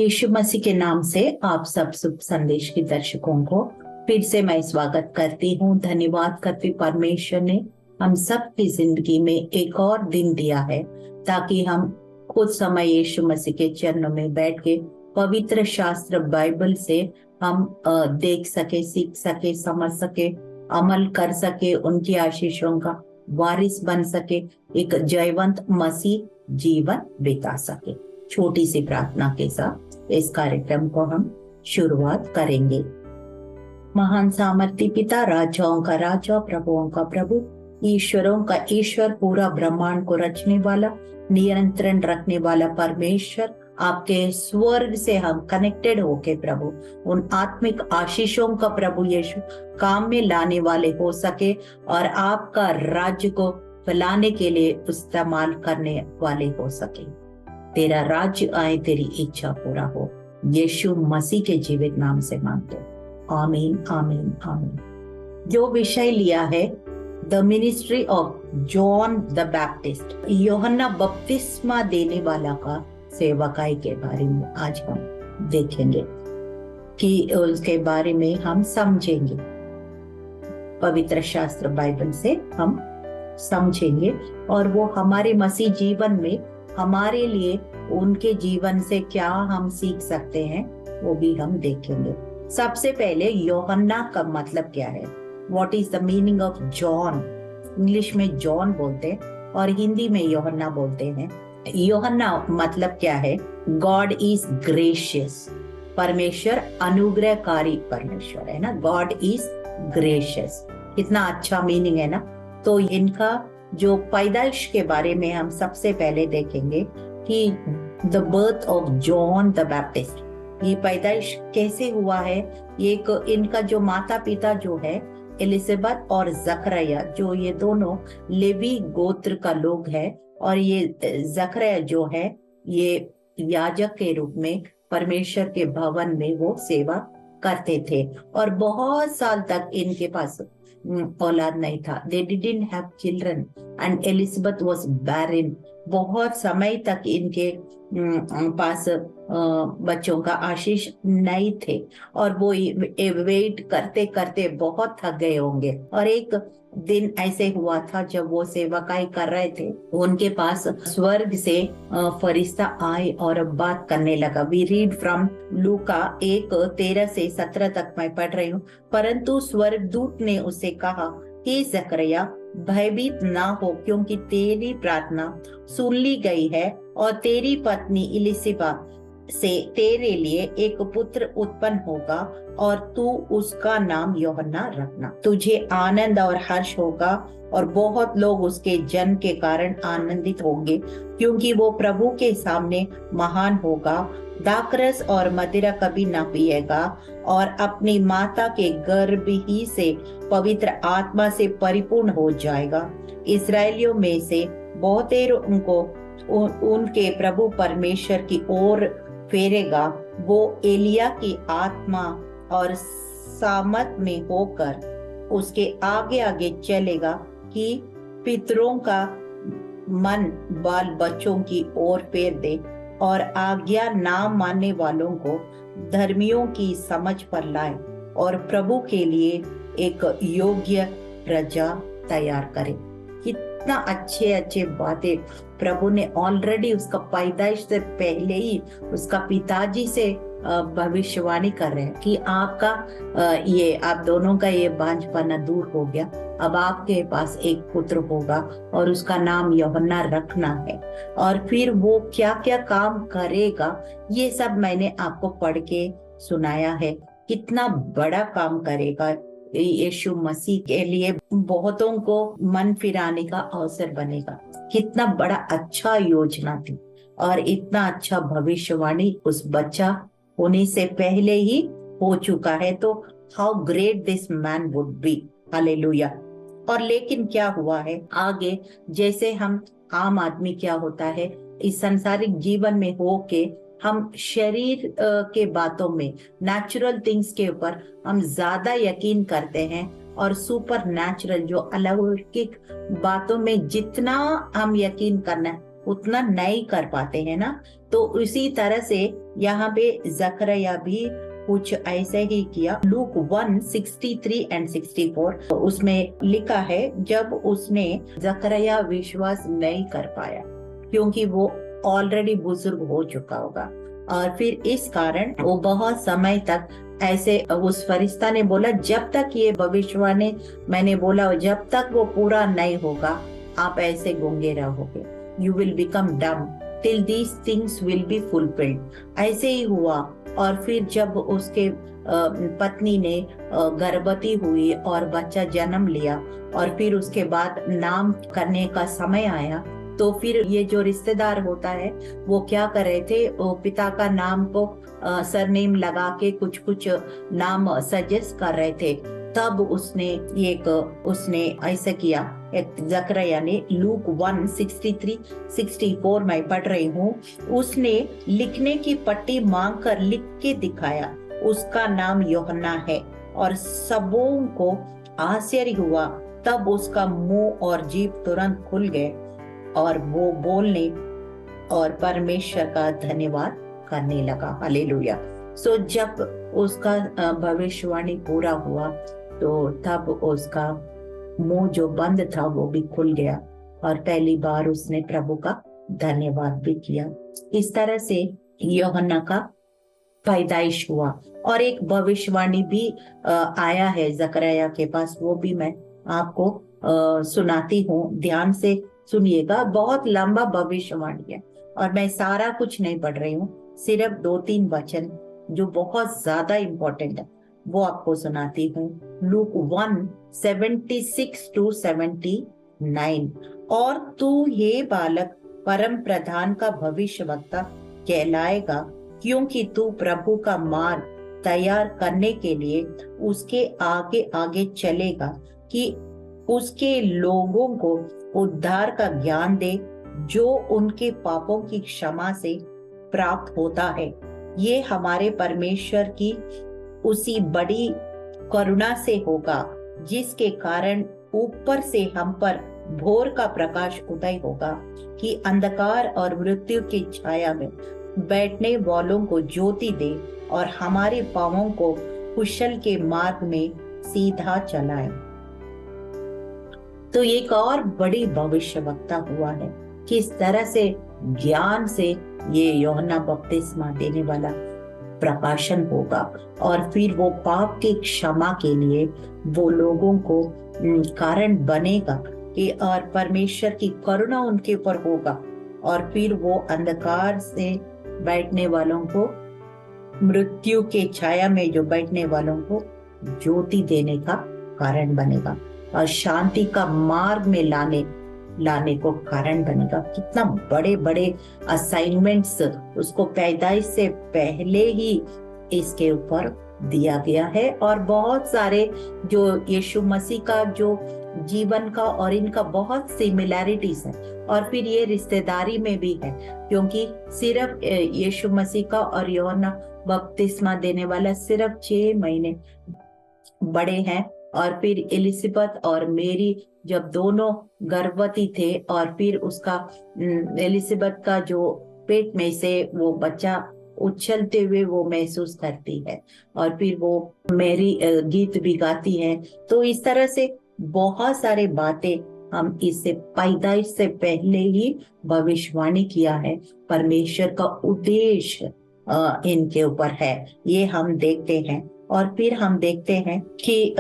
यीशु मसीह के नाम से आप सब शुभ संदेश के दर्शकों को फिर से मैं स्वागत करती हूँ। धन्यवाद करती परमेश्वर ने हम सब की जिंदगी में एक और दिन दिया है ताकि हम कुछ समय यीशु मसीह के चरणों में बैठ के पवित्र शास्त्र बाइबल से हम देख सके, सीख सके, समझ सके, अमल कर सके, उनकी आशीषों का वारिस बन सके, एक जयवंत मसीह जीवन बिता सके। छोटी सी प्रार्थना के साथ इस कार्यक्रम को हम शुरुआत करेंगे। महान सामर्थी पिता, राजाओं का राजा, प्रभुओं का प्रभु, ईश्वरों का ईश्वर, पूरा ब्रह्मांड को रचने वाला, नियंत्रण रखने वाला परमेश्वर, आपके स्वर्ग से हम कनेक्टेड होके प्रभु उन आत्मिक आशीषों का प्रभु यीशु काम में लाने वाले हो सके और आपका राज्य को फैलाने के लिए इस्तेमाल करने वाले हो सके। तेरा राज्य आए, तेरी इच्छा पूरा हो, यीशु मसीह के जीवित नाम से मांगते, आमीन आमीन आमीन। जो विषय लिया है the ministry of John the Baptist, यूहन्ना बपतिस्मा देने वाला का सेवकाई के बारे में आज हम देखेंगे कि उसके बारे में हम समझेंगे। पवित्र शास्त्र बाइबल से हम समझेंगे और वो हमारे मसीह जीवन में हमारे लिए उनके जीवन से क्या हम सीख सकते हैं वो भी हम देखेंगे। सबसे पहले यूहन्ना का मतलब क्या है? What is the meaning of John? English में जॉन बोलते हैं और हिंदी में यूहन्ना बोलते हैं। यूहन्ना मतलब क्या है? गॉड इज ग्रेशियस, परमेश्वर अनुग्रहकारी परमेश्वर है ना। गॉड इज ग्रेशियस, कितना अच्छा मीनिंग है ना। तो इनका जो पैदाइश के बारे में हम सबसे पहले देखेंगे कि the birth of John the Baptist, ये पैदाइश कैसे हुआ है। एक इनका जो माता पिता जो है एलिजाबेथ और जकरिया, जो ये दोनों लेवी गोत्र का लोग है और ये जकरिया जो है ये याजक के रूप में परमेश्वर के भवन में वो सेवा करते थे और बहुत साल तक इनके पास औलाद नहीं था। They didn't have children and Elizabeth was barren। बहुत समय तक इनके पास बच्चों का आशीष नहीं थे और वो वेट करते करते बहुत थक गए होंगे। और एक दिन ऐसे हुआ था जब वो सेवकाई कर रहे थे, उनके पास स्वर्ग से फरिश्ता आए और बात करने लगा। वी रीड फ्रॉम लूका 1:13 से 17 तक मैं पढ़ रही हूँ। परंतु स्वर्गदूत ने उसे कहा, हे जकरिया, भयभीत ना हो, क्योंकि तेरी प्रार्थना सुन ली गई है और तेरी पत्नी इलिसिबा से तेरे लिए एक पुत्र उत्पन्न होगा और तू उसका नाम यूहन्ना रखना। तुझे आनंद और हर्ष होगा और बहुत लोग उसके जन्म के कारण आनंदित होंगे, क्योंकि वो प्रभु के सामने महान होगा। दाखरस और मदिरा कभी न पिएगा और अपनी माता के गर्भ ही से पवित्र आत्मा से परिपूर्ण हो जाएगा। इस्राएलियों में से बहुतेरों को उनके प्रभु परमेश्वर की ओर फेरेगा। वो एलिया की आत्मा और सामत में होकर उसके आगे आगे चलेगा कि पितरों का मन बाल बच्चों की ओर फेर दे और आज्ञा ना मानने वालों को धर्मियों की समझ पर लाए और प्रभु के लिए एक योग्य प्रजा तैयार करे। कितना अच्छे अच्छे बातें प्रभु ने ऑलरेडी उसका पैदाइश से पहले ही उसका पिताजी से भविष्यवाणी कर रहे हैं कि आपका ये आप दोनों का ये बांझपना दूर हो गया, अब आपके पास एक पुत्र होगा और उसका नाम यूहन्ना रखना है। और फिर वो क्या क्या काम करेगा ये सब मैंने आपको पढ़ के सुनाया है। कितना बड़ा काम करेगा यीशु मसीह के लिए, बहुतों को मन फिराने का अवसर बनेगा। कितना बड़ा अच्छा योजना थी और इतना अच्छा भविष्यवाणी उस बच्चा होने से पहले ही हो चुका है। तो how great this man would be, hallelujah. और लेकिन क्या हुआ है आगे, जैसे हम आम आदमी क्या होता है इस संसारिक जीवन में हो के हम शरीर के बातों में, नेचुरल थिंग्स के ऊपर हम ज्यादा यकीन करते हैं और सुपर नेचुरल जो अलौकिक बातों में जितना हम यकीन करना है उतना नहीं कर पाते हैं ना। तो उसी तरह से यहाँ पे जकरया भी कुछ ऐसे ही किया। लूक 1:63 एंड 64 उसमें लिखा है, जब उसने जकरया विश्वास नहीं कर पाया क्योंकि वो ऑलरेडी बुजुर्ग हो चुका होगा, और फिर इस कारण वो बहुत समय तक ऐसे, उस फरिश्ता ने बोला जब तक ये भविष्यवाणी मैंने बोला जब तक वो पूरा नहीं होगा आप ऐसे गूंगे रहोगे, यू विल बिकम डम till these things will be fulfilled. ऐसे ही हुआ। और फिर जब उसके पत्नी ने गर्भवती हुई और बच्चा जन्म लिया और फिर उसके बाद नाम करने का समय आया, तो फिर ये जो रिश्तेदार होता है वो क्या कर रहे थे, वो पिता का नाम को सरनेम लगा के कुछ कुछ नाम सजेस्ट कर रहे थे। तब उसने ऐसा किया, एक जकरया ने, लूक 1:63-64 मैं पढ़ रही हूँ, उसने लिखने की पट्टी मांग कर लिख के दिखाया, उसका नाम यूहन्ना है, और सबों को आश्चर्य हुआ। तब उसका मुंह और जीभ तुरंत खुल गए और वो बोलने और परमेश्वर का धन्यवाद करने लगा। हालेलुया। सो जब उसका भविष्यवाणी पूरा हुआ तो तब उसका मुंह जो बंद था वो भी खुल गया और पहली बार उसने प्रभु का धन्यवाद भी किया। इस तरह से यूहन्ना का पैदाइश हुआ। और एक भविष्यवाणी भी आया है जकरया के पास, वो भी मैं आपको सुनाती हूँ, ध्यान से सुनिएगा। बहुत लंबा भविष्यवाणी है और मैं सारा कुछ नहीं पढ़ रही हूँ, सिर्फ 2-3 वचन जो बहुत ज्यादा इम्पोर्टेंट है वो आपको सुनाती हूँ। लूक 1:76-79। और तू हे बालक परम प्रधान का भविष्यवक्ता कहलाएगा, क्योंकि तू प्रभु का मार्ग तैयार करने के लिए उसके आगे आगे चलेगा, कि उसके लोगों को उद्धार का ज्ञान दे जो उनके पापों की क्षमा से प्राप्त होता है। ये हमारे परमेश्वर की उसी बड़ी करुणा से होगा जिसके कारण ऊपर से हम पर भोर का प्रकाश उदय होगा, कि अंधकार और मृत्यु की छाया में बैठने वालों को ज्योति दे और हमारे पांवों को कुशल के मार्ग में सीधा चलाए। तो एक और बड़ी भविष्यवक्ता हुआ है, किस तरह से ज्ञान से ये यूहन्ना बपतिस्मा देने वाला प्रकाशन होगा और फिर वो पाप की क्षमा के लिए वो लोगों को कारण बनेगा कि और परमेश्वर की करुणा उनके ऊपर होगा, और फिर वो अंधकार से बैठने वालों को, मृत्यु के छाया में जो बैठने वालों को ज्योति देने का कारण बनेगा और शांति का मार्ग में लाने को कारण बनेगा। कितना बड़े बड़े असाइनमेंट्स उसको पैदाइश से पहले ही इसके ऊपर दिया गया है। और बहुत सारे जो यीशु मसीह का जो जीवन का और इनका बहुत सिमिलैरिटीज है, और फिर ये रिश्तेदारी में भी है, क्योंकि सिर्फ यीशु मसीह का और यूहन्ना बपतिस्मा देने वाला सिर्फ 6 महीने बड़े हैं। और फिर एलिजाबेथ और मेरी जब दोनों गर्भवती थे और फिर उसका एलिजाबेथ का जो पेट में से वो बच्चा उछलते हुए वो महसूस करती है, और फिर वो मेरी गीत भी गाती है। तो इस तरह से बहुत सारे बातें हम इससे पैदाइश से पहले ही भविष्यवाणी किया है। परमेश्वर का उद्देश्य इनके ऊपर है, ये हम देखते हैं। और फिर हम देखते हैं कि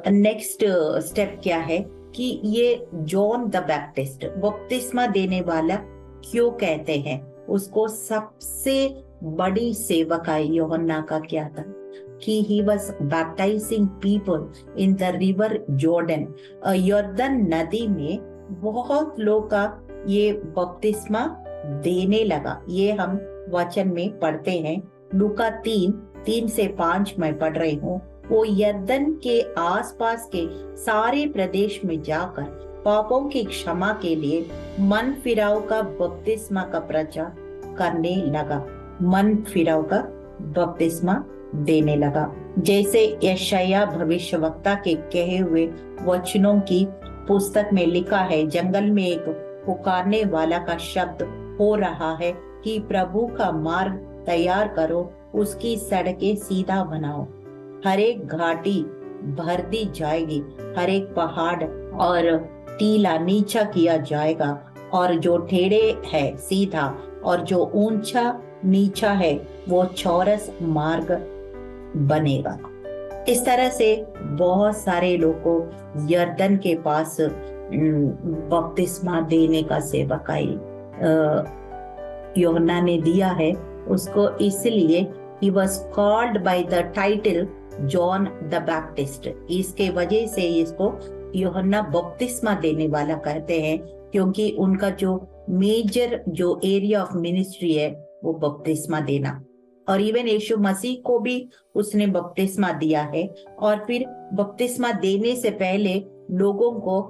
नेक्स्ट स्टेप क्या है, कि ये जॉन द बैप्टिस्ट बपतिस्मा देने वाला क्यों कहते हैं, उसको सबसे बड़ी सेवकाई यूहन्ना का क्या था, कि he was baptizing people in the river Jordan। यरदन नदी में बहुत लोग का ये बपतिस्मा देने लगा। ये हम वचन में पढ़ते हैं, लूका 3:3-5 मैं पढ़ रही हूँ। वो यरदन के आसपास के सारे प्रदेश में जाकर पापों की क्षमा के लिए मन फिराव का बपतिस्मा का प्रचार करने लगा, मन फिराव का बपतिस्मा देने लगा। जैसे यशायाह भविष्यवक्ता के कहे हुए वचनों की पुस्तक में लिखा है, जंगल में एक पुकारने वाला का शब्द हो रहा है कि प्रभु का मार्ग तैयार करो, उसकी सड़कें सीधा बनाओ। हर एक घाटी भर दी जाएगी, हर एक पहाड़ और टीला नीचा किया जाएगा, और जो टेढ़े है सीधा, और जो ऊंचा नीचा है वो चौरस मार्ग बनेगा। इस तरह से बहुत सारे लोग को यरदन के पास बपतिस्मा देने का सेवकाई यूहन्ना ने दिया है। उसको इसलिए he was called by the title John the Baptist, इसके वजह से इसको यूहन्ना बपतिस्मा देने वाला कहते हैं, क्योंकि उनका जो मेजर जो एरिया ऑफ मिनिस्ट्री है वो बपतिस्मा देना। और इवन यीशु मसीह को भी उसने बपतिस्मा दिया है, और फिर बपतिस्मा देने से पहले लोगों को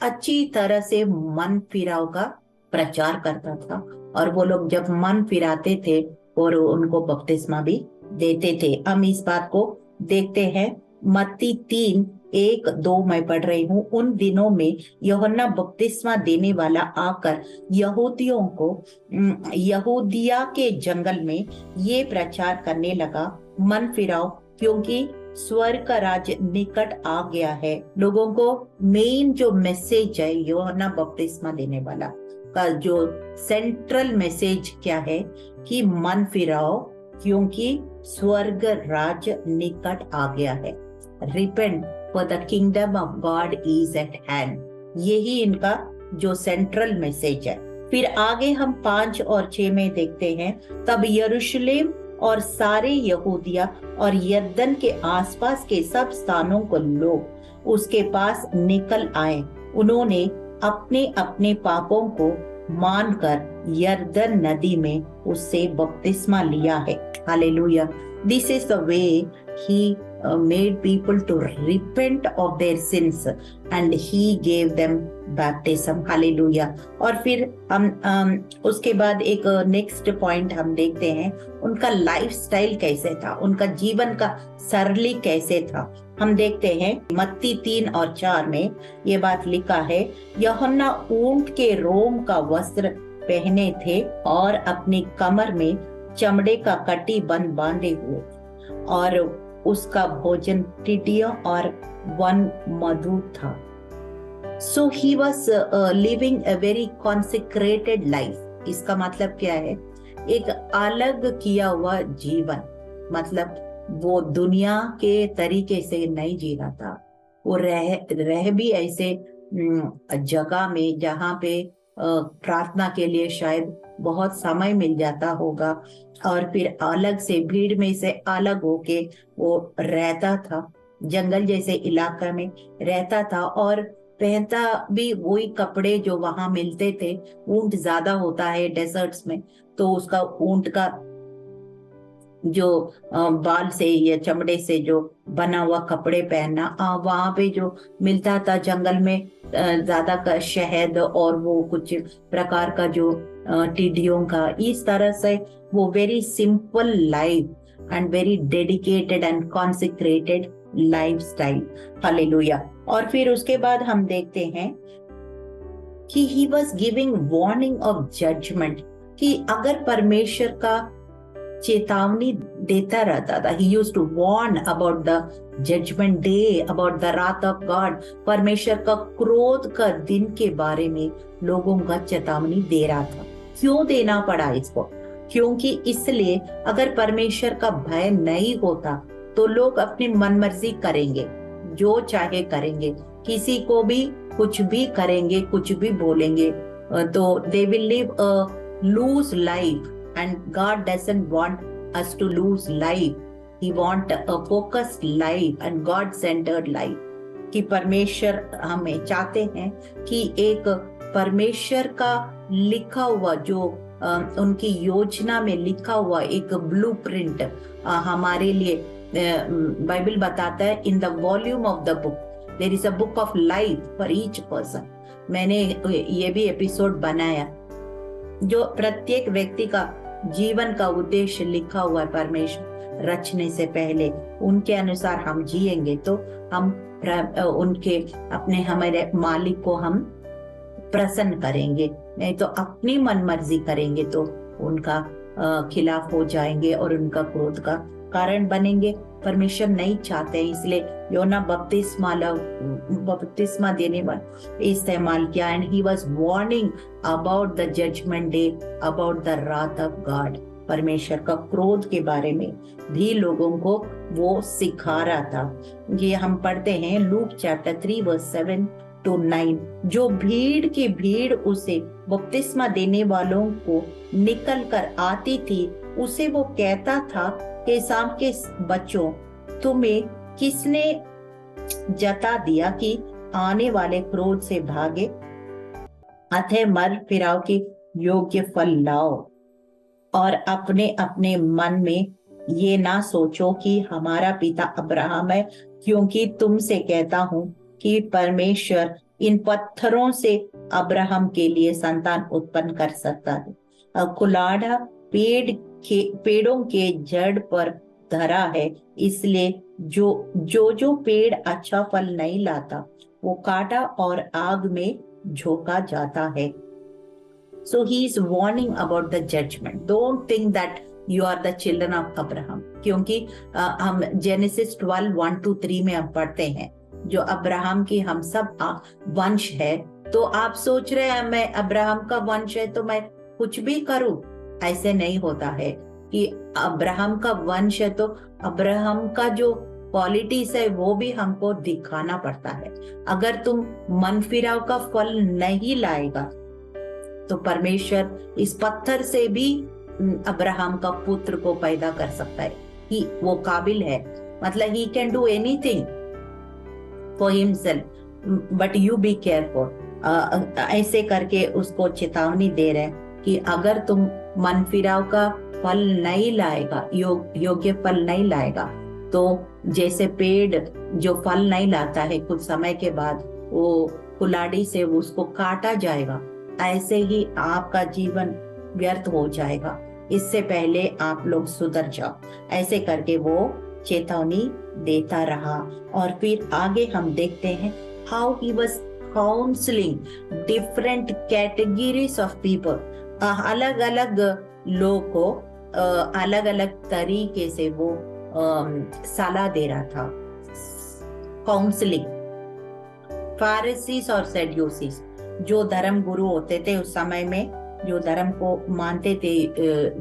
अच्छी तरह से मन फिराव का प्रचार करता था, और वो लोग जब मन फिराते थे और उनको बपतिस्मा भी देते थे। हम इस बात को देखते हैं मत्ती 3:1-2 मैं पढ़ रही हूँ। उन दिनों में यूहन्ना बपतिस्मा देने वाला आकर यहूदियों को यहूदिया के जंगल में ये प्रचार करने लगा, मन फिराओ क्योंकि स्वर्ग का राज्य निकट आ गया है। लोगों को मेन जो मैसेज है यूहन्ना बपतिस्मा देने वाला का जो सेंट्रल मैसेज क्या है कि मन फिराओ क्योंकि स्वर्ग राज्य निकट आ गया है। Repent for the kingdom of God is eight hand, यही इनका जो सेंट्रल मैसेज है। फिर आगे हम 5 और 6 में देखते हैं, तब यरूशलेम और सारे यहूदिया और यरदन के आसपास के सब स्थानों को लोग उसके पास निकल आए। उन्होंने अपने अपने पापों को मानकर यरदन नदी में उससे बपतिस्मा लिया है। Hallelujah. This is the way he made people to repent of their sins and he gave them baptism. Hallelujah. और फिर हम उसके बाद एक नेक्स्ट पॉइंट हम देखते हैं, उनका लाइफस्टाइल कैसे था, उनका जीवन का सरली कैसे था। हम देखते हैं मत्ती 3 और 4 में ये बात लिखा है, यूहन्ना ऊंट के रोम का वस्त्र पहने थे और अपनी कमर में चमड़े का कटी बंद बांधे हुए, और उसका भोजन टिड्डियों और वन मधु था। So he was living a very consecrated life. इसका मतलब क्या है? एक अलग किया हुआ जीवन, मतलब वो दुनिया के तरीके से नहीं जी रहा था। वो रह भी ऐसे जगह में जहाँ पे प्रार्थना के लिए शायद बहुत समय मिल जाता होगा, और फिर अलग से भीड़ में से अलग होके वो रहता था, जंगल जैसे इलाका में रहता था, और पहनता भी वही कपड़े जो वहां मिलते थे। ऊंट ज्यादा होता है डेजर्ट्स में, तो उसका ऊंट का जो बाल से या चमड़े से जो बना हुआ कपड़े पहनना, वहां पे जो मिलता था जंगल में ज्यादा का शहद और वो कुछ प्रकार का जो टिड्डियों का, इस तरह से वो very simple life and very dedicated and consecrated lifestyle. Hallelujah. और फिर उसके बाद हम देखते हैं कि he was giving warning of judgment, कि अगर परमेश्वर का चेतावनी देता रहता था, he used to warn about the judgment day, about the wrath of God, परमेश्वर का क्रोध का दिन के बारे में लोगों का चेतावनी दे रहा था। क्यों देना पड़ा इसको? क्योंकि इसलिए अगर परमेश्वर का भय नहीं होता तो लोग अपनी मनमर्जी करेंगे, जो चाहे करेंगे, किसी को भी कुछ भी करेंगे, कुछ भी बोलेंगे, तो they will live a loose life, and God doesn't want us to lose life. He want a focused life and God-centered life. कि परमेश्वर हमें चाहते हैं कि एक परमेश्वर का लिखा हुआ जो उनकी योजना में लिखा हुआ एक ब्लूप्रिंट हमारे लिए बाइबल बताता है, in the volume of the book there is a book of life for each person. मैंने ये भी एपिसोड बनाया, जो प्रत्येक व्यक्ति का जीवन का उद्देश्य लिखा हुआ है परमेश्वर रचने से पहले। उनके अनुसार हम जिएंगे तो हम उनके अपने हमारे मालिक को हम प्रसन्न करेंगे, नहीं तो अपनी मनमर्जी करेंगे तो उनका खिलाफ हो जाएंगे और उनका क्रोध का कारण बनेंगे। परमेश्वर नहीं चाहते, इसलिए योना बपतिस्मा देने वाला इस्तेमाल किया। And he was warning about the judgement day, about the wrath of God. परमेश्वर का क्रोध के बारे में भी लोगों को वो सिखा रहा था। ये हम पढ़ते हैं लूक चैप्टर 3 वर्स 7 to 9। जो भीड़ की भीड़ उसे बपतिस्मा देने वालों को निकल कर आती थी, उसे वो कहता था कि शाम के बच्चों, तुम्हें किसने जता दिया कि आने वाले क्रोध से भागे? अतः मर फिराव के योग्य फल लाओ, और अपने अपने मन में ये ना सोचो कि हमारा पिता अब्राहम है, क्योंकि तुमसे कहता हूं कि परमेश्वर इन पत्थरों से अब्राहम के लिए संतान उत्पन्न कर सकता है। कुलाड़ा पेड़ों के जड़ पर धरा है, इसलिए जो पेड़ अच्छा फल नहीं लाता वो काटा और आग में झोंका जाता है। So he is warning about the judgment. Don't think that you are the children of Abraham. क्योंकि हम जेनेसिस 12:1-3 में हम पढ़ते हैं, जो अब्राहम की हम सब वंश है। तो आप सोच रहे हैं मैं अब्राहम का वंश है तो मैं कुछ भी करूं? ऐसे नहीं होता है कि अब्राहम का वंश है तो अब्राहम का जो क्वालिटीज है वो भी हमको दिखाना पड़ता है। अगर तुम मन फिराव का फल नहीं लाएगा तो परमेश्वर इस पत्थर से भी अब्राहम का पुत्र को पैदा कर सकता है। कि वो काबिल है, मतलब he can do anything for himself, but you be careful। ऐसे करके उसको चेतावनी दे रहे कि अगर तुम मन फिराव का फल नहीं लाएगा, योग्य फल नहीं लाएगा, तो जैसे पेड़ जो फल नहीं लाता है कुछ समय के बाद वो कुलाड़ी से उसको काटा जाएगा, ऐसे ही आपका जीवन व्यर्थ हो जाएगा। इससे पहले आप लोग सुधर जाओ। ऐसे करके वो चेतावनी देता रहा। और फिर आगे हम देखते हैं how he was counselling different categories of people. अलग अलग लोग को अलग अलग तरीके से वो सलाह दे रहा था। काउंसलिंग फारिसीस और सैडूसीस जो धर्म गुरु होते थे उस समय में, जो धर्म को मानते थे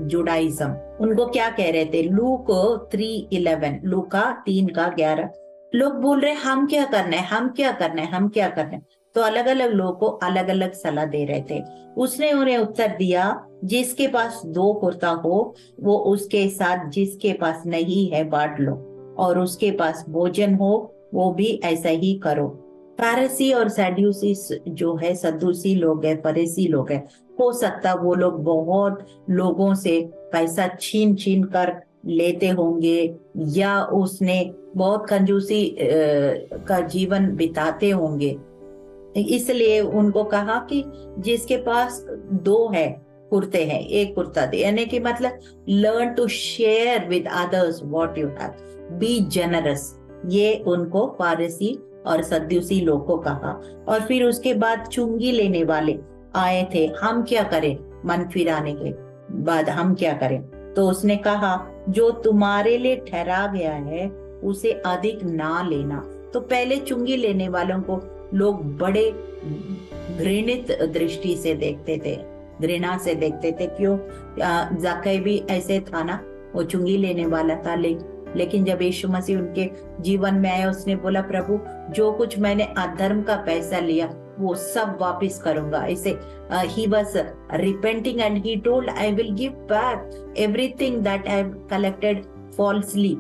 जुडाइज्म, उनको क्या कह रहे थे? लूक 3:11, लूका 3:11 लोग बोल रहे हम क्या करना है, हम क्या करना है, हम क्या करना है। तो अलग अलग लोगों को अलग अलग सलाह दे रहे थे। उसने उन्हें उत्तर दिया, जिसके पास 2 कुर्ता हो वो उसके साथ जिसके पास नहीं है बांट लो, और उसके पास भोजन हो वो भी ऐसा ही करो। फारसी और सैडूसी जो है, सदूसी लोग है, फरीसी लोग है, हो सकता वो लोग बहुत लोगों से पैसा छीन छीन कर लेते होंगे, या उसने बहुत कंजूसी का जीवन बिताते होंगे। इसलिए उनको कहा कि जिसके पास 2 है कुर्ते हैं, 1 कुर्ता दे, यानी कि मतलब learn to share with others what you have, be generous. ये उनको फारसी और सद्दूसी लोग को कहा। और फिर उसके बाद चुंगी लेने वाले आए थे, हम क्या करें? मन फिराने के बाद हम क्या करें? तो उसने कहा जो तुम्हारे लिए ठहरा गया है उसे अधिक ना लेना। तो पहले चुंगी लेने वालों को लोग बड़े घृणित दृष्टि से देखते थे, घृणा से देखते थे। क्यों? जक्कई भी ऐसे था ना, वो चुंगी लेने वाला था। लेकिन जब यीशु मसीह उनके जीवन में आया, उसने बोला प्रभु जो कुछ मैंने अधर्म का पैसा लिया वो सब वापस करूंगा। इसे he was repenting and he told I will give back everything that I have collected falsely।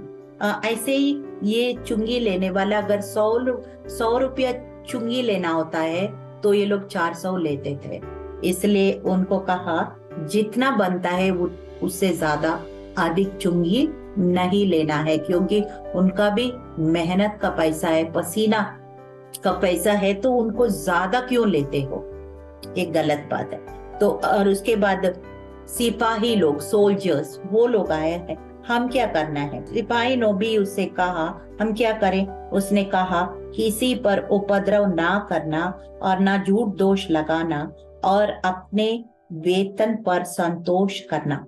ऐसे ही ये चुंगी लेने वाला अगर 100 रुपया चुंगी लेना होता है तो ये लोग 400 लेते थे। इसलिए उनको कहा जितना बनता है वो उससे ज्यादा अधिक चुंगी नहीं लेना है, क्योंकि उनका भी मेहनत का पैसा है, पसीना का पैसा है, तो उनको ज्यादा क्यों लेते हो? एक गलत बात है। तो और उसके बाद सिपाही लोग, सोल्जर्स, वो लोग आए हैं, हम क्या करना है? सिपाही ने भी उससे कहा हम क्या करें? उसने कहा किसी पर उपद्रव ना करना और ना झूठ दोष लगाना और अपने वेतन पर संतोष करना।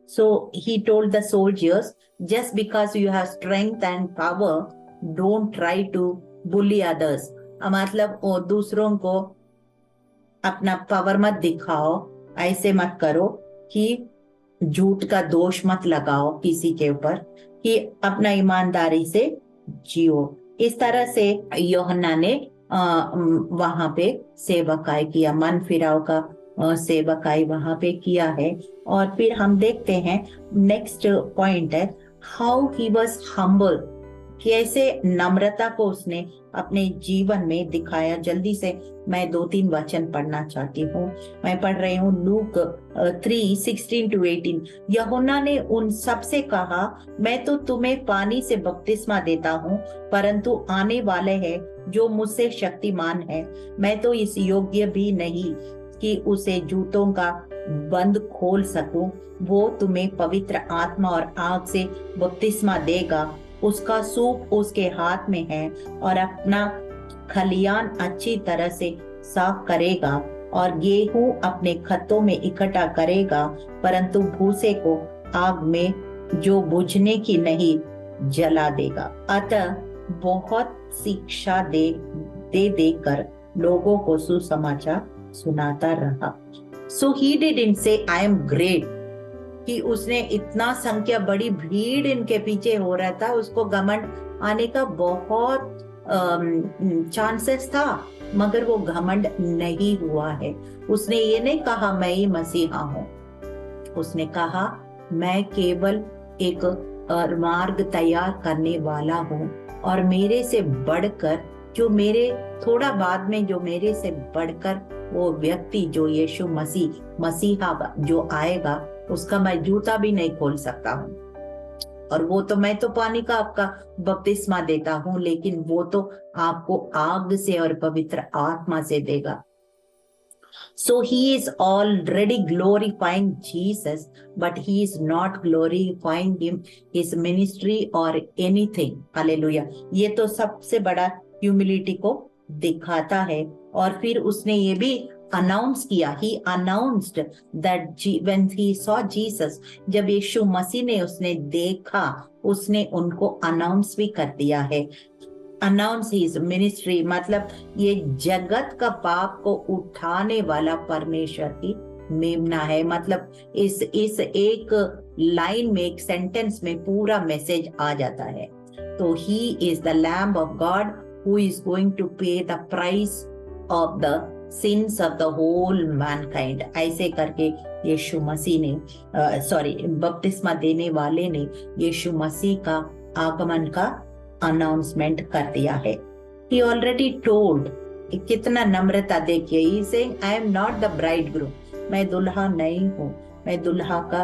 So he told the soldiers, just because you have strength and power, don't try to bully others. मतलब वो दूसरों को अपना पावर मत दिखाओ, ऐसे मत करो कि झूठ का दोष मत लगाओ किसी के ऊपर, कि अपना ईमानदारी से जियो। इस तरह से यूहन्ना ने वहां पे सेवकाई किया, मन फिराव का सेवकाई वहां पे किया है। और फिर हम देखते हैं नेक्स्ट पॉइंट है हाउ ही वाज हम्बल, कैसे नम्रता को उसने अपने जीवन में दिखाया। जल्दी से मैं 2-3 वचन पढ़ना चाहती हूँ। मैं पढ़ रही हूँ लूक 3:16-18। यूहन्ना ने उन सबसे कहा, मैं तो तुम्हें पानी से बपतिस्मा देता हूँ, परंतु आने वाले हैं जो मुझसे शक्तिमान है, मैं तो इस योग्य भी नहीं कि उसे जूतों का बंद खोल सकूं। वो तुम्हें पवित्र आत्मा और आग से बपतिस्मा देगा। उसका सूप उसके हाथ में है और अपना खलियान अच्छी तरह से साफ करेगा और गेहूं अपने खत्तों में इकट्ठा करेगा, परंतु भूसे को आग में जो बुझने की नहीं जला देगा। अतः बहुत शिक्षा दे कर लोगों को सुसमाचार सुनाता रहा। So he didn't say I am great, कि उसने इतना संख्या बड़ी भीड़ इनके पीछे हो रहा था, उसको घमंड आने का बहुत चांसेस था, मगर वो घमंड नहीं हुआ है। उसने ये नहीं कहा मैं ही मसीहा हूँ, उसने कहा मैं केवल एक मार्ग तैयार करने वाला हूँ और मेरे से बढ़कर जो मेरे थोड़ा बाद में जो मेरे से बढ़कर वो व्यक्ति जो यीशु मसीहा जो आएगा, उसका मैं जूता भी नहीं खोल सकता हूँ। और वो तो मैं तो पानी का आपका बपतिस्मा देता हूँ, लेकिन वो तो आपको आग से और पवित्र आत्मा से देगा। So he is already glorifying Jesus, but he is not glorifying him, his ministry or anything. Hallelujah. ये तो सबसे बड़ा ह्यूमिलिटी को दिखाता है। और फिर उसने ये भी अनाउंस किया, he announced that when he saw Jesus, जब यीशु मसीह ने उसने देखा, उसने उनको अनाउंस भी कर दिया है। अनाउंस हिज मिनिस्ट्री मतलब ये जगत का पाप को उठाने वाला परमेश्वर की मेमना है। मतलब इस एक लाइन में, एक सेंटेंस में पूरा मैसेज आ जाता है। तो he is the lamb of God who is going to pay the price of the sins of the whole mankind. ऐसे करके यीशु मसीह ने बपतिस्मा देने वाले ने यीशु मसीह का आगमन का अनाउंसमेंट कर दिया है। He already told, कितना नम्रता देखिए, he saying I am not the bridegroom, मैं दुल्हा नहीं हूँ, मैं दुल्हा का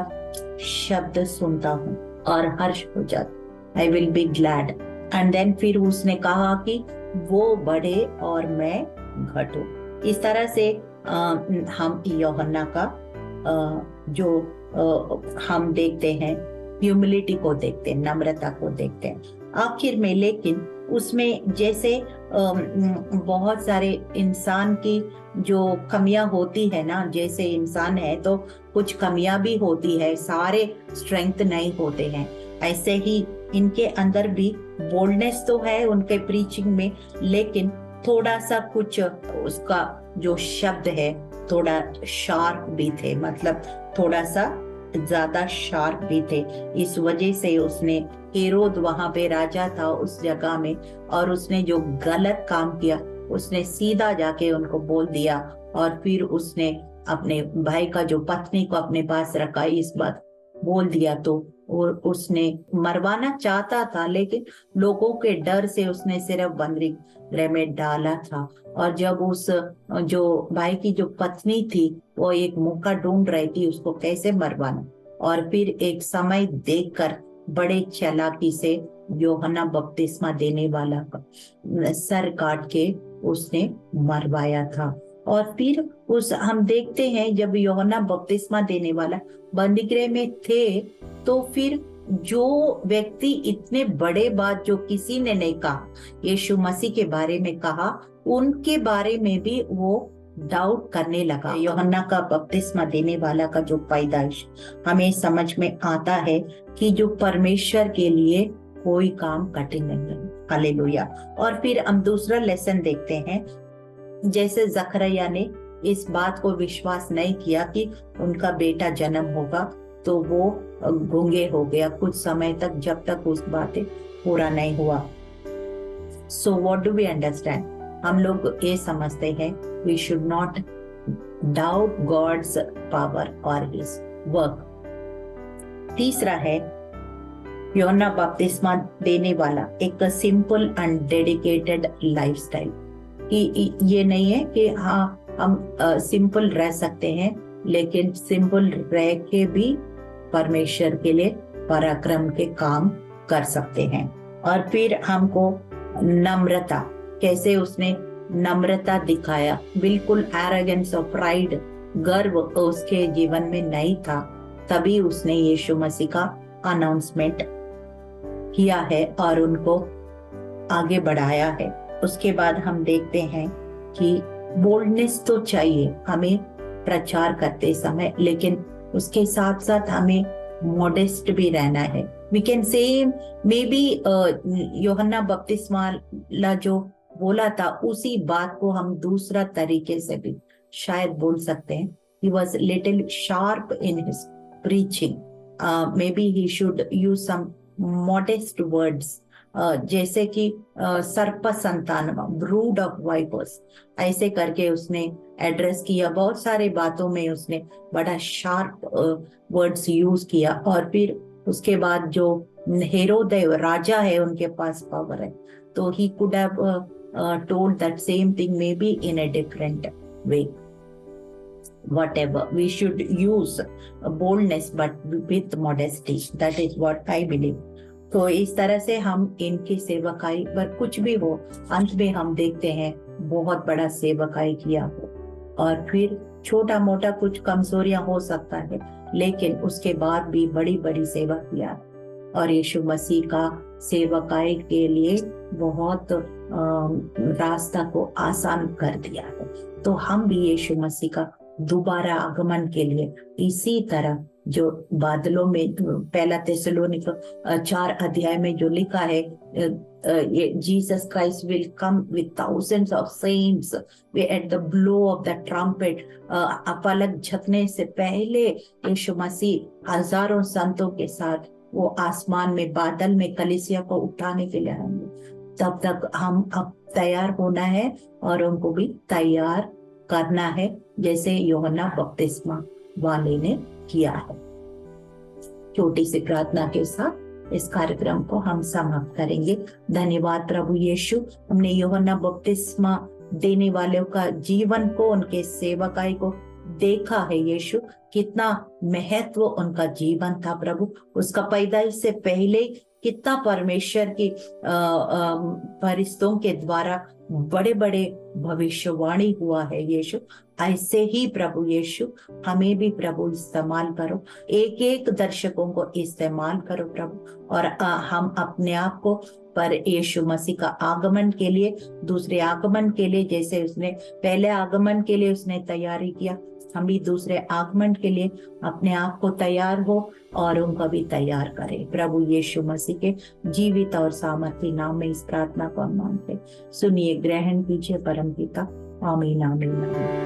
शब्द सुनता हूँ और हर्ष हो जाता, I will be glad। and then फिर उसने कहा कि वो बढ़े और मैं घटूं। इस तरह से हम यूहन्ना का हम देखते हैं, ह्यूमिलिटी को देखते हैं, नम्रता को देखते हैं। आखिर में लेकिन उसमें जैसे बहुत सारे इंसान की जो कमियां होती है ना, जैसे इंसान है तो कुछ कमियां भी होती है, सारे स्ट्रेंथ नहीं होते हैं। ऐसे ही इनके अंदर भी बोल्डनेस तो है उनके प्रीचिंग में, लेकिन थोड़ा सा कुछ उसका जो शब्द है थोड़ा शार्प भी थे, मतलब थोड़ा सा ज्यादा शार्प भी थे। इस वजह से उसने, हेरोद वहां पे राजा था उस जगह में, और उसने जो गलत काम किया उसने सीधा जाके उनको बोल दिया। और फिर उसने अपने भाई का जो पत्नी को अपने पास रखा, इस बात बोल दिया। तो उसने मरवाना चाहता था, लेकिन लोगों के डर से उसने सिर्फ बंदी गृह में डाला था। और जब उस जो भाई की जो पत्नी थी वो एक मौका ढूंढ रही थी उसको कैसे मरवाना, और फिर एक समय देखकर बड़े चालाकी से यूहन्ना बपतिस्मा देने वाला का सर काट के उसने मरवाया था। और फिर हम देखते हैं जब यूहन्ना बपतिस्मा देने वाला बंदीगृह में थे, तो फिर जो व्यक्ति इतने बड़े बात जो किसी ने नहीं कहा, यीशु मसीह के बारे में कहा, उनके बारे में भी वो डाउट करने लगा। यूहन्ना का बपतिस्मा देने वाला का जो पैदाइश हमें समझ में आता है कि जो परमेश्वर के लिए कोई काम कठिन नहीं है। हालेलुया। और फिर हम दूसरा लेसन देखते हैं, जैसे जकरिया ने इस बात को विश्वास नहीं किया कि उनका बेटा जन्म होगा, तो वो गूंगे हो गया कुछ समय तक, जब तक उस बातें पूरा नहीं हुआ। So what do we understand? हम लोग ये समझते हैं we should not doubt God's power और हिज वर्क। तीसरा है यूहन्ना बपतिस्मा देने वाला एक सिंपल एंड डेडिकेटेड लाइफस्टाइल। कि ये नहीं है कि हाँ हम सिंपल रह सकते हैं, लेकिन सिंपल रह के भी परमेश्वर के लिए पराक्रम के काम कर सकते हैं। और फिर हमको नम्रता, कैसे उसने नम्रता दिखाया, बिल्कुल एरोगेंस और प्राइड, गर्व उसके जीवन में नहीं था, तभी उसने यीशु मसीह का अनाउंसमेंट किया है और उनको आगे बढ़ाया है। उसके बाद हम देखते हैं कि बोल्डनेस तो चाहिए हमें प्रचार करते समय, लेकिन उसके साथ साथ हमें मॉडेस्ट भी रहना है। We can say may be यूहन्ना बपतिस्मा जो बोला था उसी बात को हम दूसरा तरीके से भी शायद बोल सकते हैं। He was little sharp in his preaching. Maybe he should use some modest words. जैसे कि सर्प संतान, ब्रूड ऑफ वाइपर्स, ऐसे करके उसने एड्रेस किया। बहुत सारे बातों में उसने बड़ा शार्प वर्ड्स यूज किया। और फिर उसके बाद जो हेरोदेव राजा है, उनके पास पावर है, तो he could have told that same thing maybe in a different way. Whatever, we should use boldness but with modesty. That is what I believe. तो इस तरह से हम इनकी सेवकाई पर कुछ भी हो, अंत में हम देखते हैं बहुत बड़ा सेवकाई किया हो। और फिर छोटा मोटा कुछ कमजोरियां हो सकता है, लेकिन उसके बाद भी बड़ी बड़ी सेवा किया और यीशु मसीह का सेवकाई के लिए बहुत रास्ता को आसान कर दिया है। तो हम भी यीशु मसीह का दोबारा आगमन के लिए इसी तरह जो बादलों में पहला थिस्सलुनीक 4 अध्याय में जो लिखा है, Jesus Christ will come with thousands of saints at the blow of the trumpet. पलक झपकने से पहले यीशु मसीह हजारों संतों के साथ वो आसमान में बादल में कलीसिया को उठाने के लिए आएंगे। तब तक हम अब तैयार होना है और उनको भी तैयार करना है, जैसे यूहन्ना बपतिस्मा वाले ने किया है। छोटी सी प्रार्थना के साथ इस कार्यक्रम को हम समाप्त करेंगे। धन्यवाद प्रभु यीशु, हमने यूहन्ना बपतिस्मा देने वालों का जीवन को, उनके सेवकाई को देखा है। यीशु, कितना महत्व उनका जीवन था प्रभु। उसका पैदाइश से पहले कितना परमेश्वर की फरिश्तों के द्वारा बड़े बड़े भविष्यवाणी हुआ है यीशु। ऐसे ही प्रभु यीशु हमें भी प्रभु इस्तेमाल करो, एक एक दर्शकों को इस्तेमाल करो प्रभु। और हम अपने आप को पर यीशु मसीह का आगमन के लिए, दूसरे आगमन के लिए, जैसे उसने पहले आगमन के लिए उसने तैयारी किया, हम भी दूसरे आगमन के लिए अपने आप को तैयार हो और उनको भी तैयार करें। प्रभु यीशु मसीह के जीवित और सामर्थी नाम में इस प्रार्थना को हम मांगते। सुनिए, ग्रहण कीजिए परम पिता। आमीन आमीन आमीन।